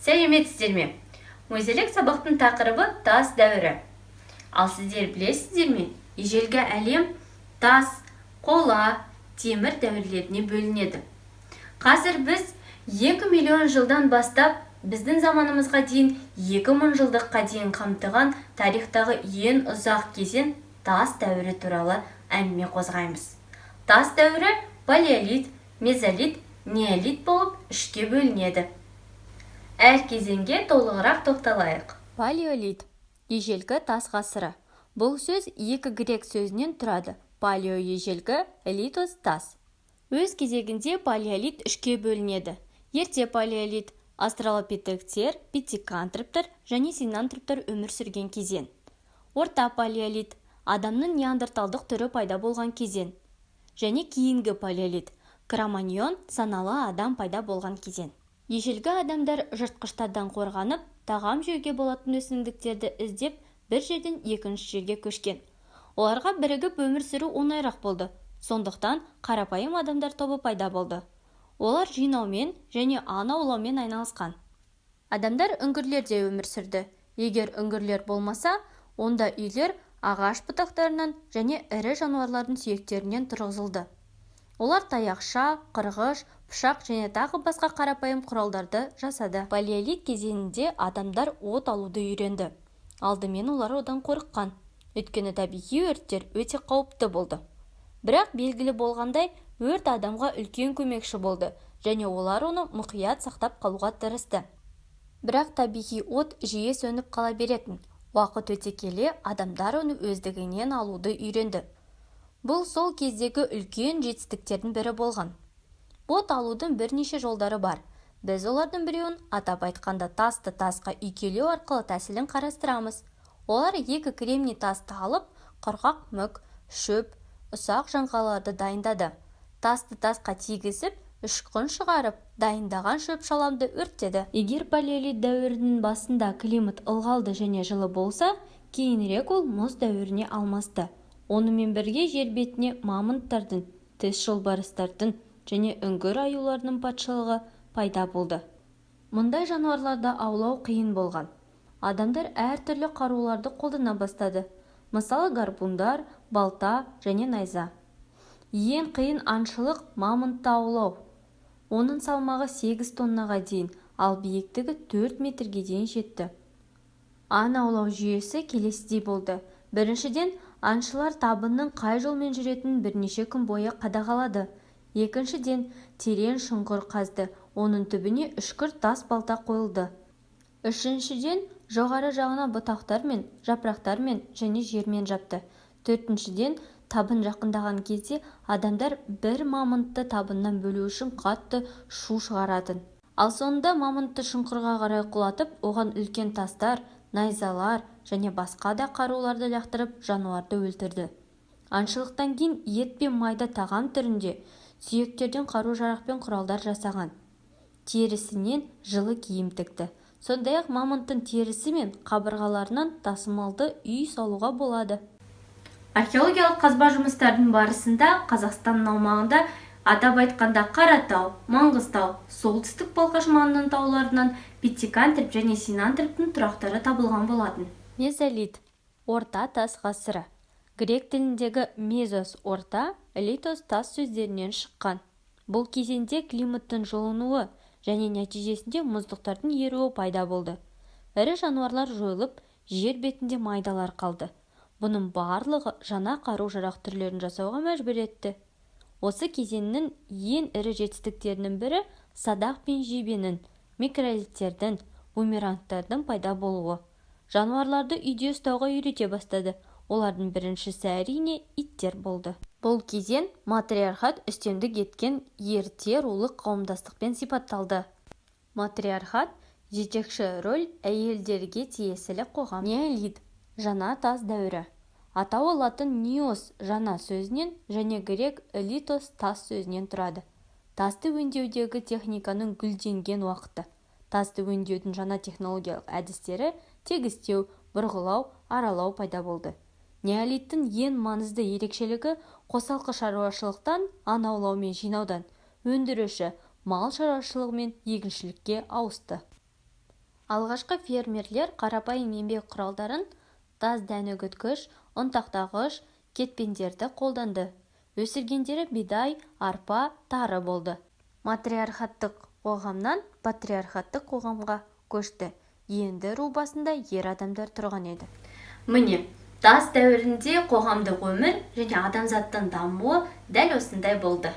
Сәлеметсіздер ме? Өзелік сабақтың тақырыбы тас дәуірі. Ал сіздер білесіздер ме? Ежелгі әлем тас, қола, темір дәуірлеріне бөлінеді. Қазір біз 2 миллион жылдан бастап біздің заманымызға дейін 2000 жылдыққа дейін қамтыған тарихтағы ең ұзақ кезең тас дәуірі туралы әңгіме қозғаймыз. Тас дәуірі палеолит, мезолит, неолит болып үшке бөлінеді. Әр кезеңге толығырақ тоқталайық. Палеолит – ежелгі тас ғасыры. Бұл сөз екі грек сөзінен тұрады. Палео – ежелгі, литос – тас. Өз кезегінде палеолит үшке бөлінеді. Ерте палеолит – австралопитектер, питекантроптар және синантроптар өмір сүрген кезең. Орта палеолит – адамның неандерталдық түрі пайда болған кезең. Және кейінгі палеолит – кроманьон саналы адам пайда болған кезең. Ежелгі адамдар жыртқыштардан қорғанып, тағам жеуге болатын өсімдіктерді іздеп, бір жерден екінші жерге көшкен. Оларға бірігіп өмір сүру оңайырақ болды. Сондықтан қарапайым адамдар тобы пайда болды. Олар жинаумен және аң аулаумен айналысқан. Адамдар үңгірлерде өмір сүрді. Егер үңгірлер болмаса, онда үйлер ағаш бұтақтарынан және ірі жануарлардың сүйектерінен тұрғызылды. Олар таяқша, қырғыш, пышақ және тағы басқа қарапайым құралдарды жасады. Палеолит кезеңінде адамдар от алуды үйренді. Алдымен олар одан қорыққан. Өйткені табиғи өрттер өте қауіпті болды. Бірақ белгілі болғандай, өрт адамға үлкен көмекші болды және олар оны мұқият сақтап қалуға тырысты. Бірақ табиғи от жиі сөніп қала беретін. Уақыт өте келе адамдар оны өздігінен алуды үйренді. Бұл сол кездегі үлкен жетістіктердің бірі болған. От алудың бірнеше жолдары бар. Біз олардың біреуін атап айтқанда тасты тасқа үйкелеу арқылы тәсілін қарастырамыз. Олар екі кремний тасты алып, құрғақ мүк, шөп, ұсақ жаңғаларды дайындады. Тасты тасқа тигізіп, үшқын шығарып, дайындаған шөп шаламды өрттеді. Егер палеолит дәуірінің басында климат ылғалды және жылы болса, кейінірек ол мұз дәуіріне алмасты. Онымен бірге жер бетіне мамонттардың, тіс жолбарыстардың және үңгір аюларының патшалығы пайда болды. Мұндай жануарларды аулау қиын болған. Адамдар әртүрлі қаруларды қолдана бастады. Мысалы гарпундар, балта және найза. Ең қиын аңшылық мамонтты аулау. Оның салмағы 8 тоннаға дейін, ал биіктігі 4 метрге дейін жетті. Аң аулау жүйесі келесідей болды. Біріншіден, аңшылар табынның қай жолмен жүретінін бірнеше күн бойы қадағалады. Екіншіден, терең шұңқыр қазды, оның түбіне үшкір тас балта қойылды. Үшіншіден, жоғары жағына бұтақтармен, жапырақтармен және жермен жапты. Төртіншіден, табын жақындаған кезде адамдар бір мамонтты табыннан бөлу үшін қатты шу шығаратын. Ал соңында мамонтты шұңқырға қарай құлатып, оған үлкен тастар, найзалар және басқа да қаруларды лақтырып жануарды өлтірді. Аңшылықтан кейін ет пен майды тағам түрінде, сүйектерден қару-жарақ пен құралдар жасаған. Терісінен жылы киім тікті. Сондай-ақ мамонттың терісі мен қабырғаларынан тасымалды үй салуға болады. Археологиялық қазба жұмыстардың барысында Қазақстанның аумағында атап айтқанда Қаратау, Маңғыстау, солтүстік Балқаш маңының тауларынан питекантроп және синантроптың тұрақтары табылған болатын. Мезолит – орта тас ғасыры. Грек тіліндегі мезос – орта, литос – тас сөздерінен шыққан. Бұл кезеңде климаттың жылынуы және нәтижесінде мұздықтардың еруі пайда болды. Ірі жануарлар жойылып, жер бетінде майдалар қалды. Бұның барлығы жаңа қару-жарақ түрлерін жасауға мәжбүр етті. Осы кезеңнің ең ірі жетістіктерінің бірі садақ пен жебенің, микролиттердің, бумерангтардың пайда болуы. Жануарларды үйде ұстауға үйрете бастады. Олардың біріншісі әрине иттер болды. Бұл кезең матриархат үстемдік еткен ерте рулық қауымдастықпен сипатталды. Матриархат жетекші рөл әйелдерге тиесілі қоғам. Неолит – жаңа тас дәуірі. Атауы латын «неос» жаңа сөзінен және грек «литос» тас сөзінен тұрады. Тасты өңдеудегі техниканың гүлденген уақыты. Тасты өңдеудің жаңа технологиялық әдістері тегістеу, бұрғылау, аралау пайда болды. Неолиттің ең маңызды ерекшелігі қосалқы шаруашылықтан, аң аулау мен жинаудан өндіруші мал шаруашылығы мен егіншілікке ауысты. Алғашқы фермерлер қарапайым еңбек құралдарын тас дән үгіткіш, ұнтақтағыш, кетпендерді қолданды. Өсіргендері бидай, арпа, тары болды. Матриархаттық қоғамнан патриархаттық қоғамға көшті. Енді ру басында ер адамдар тұрған еді. Міне, тас дәуірінде қоғамдық өмір және адамзаттың дамуы дәл осындай болды.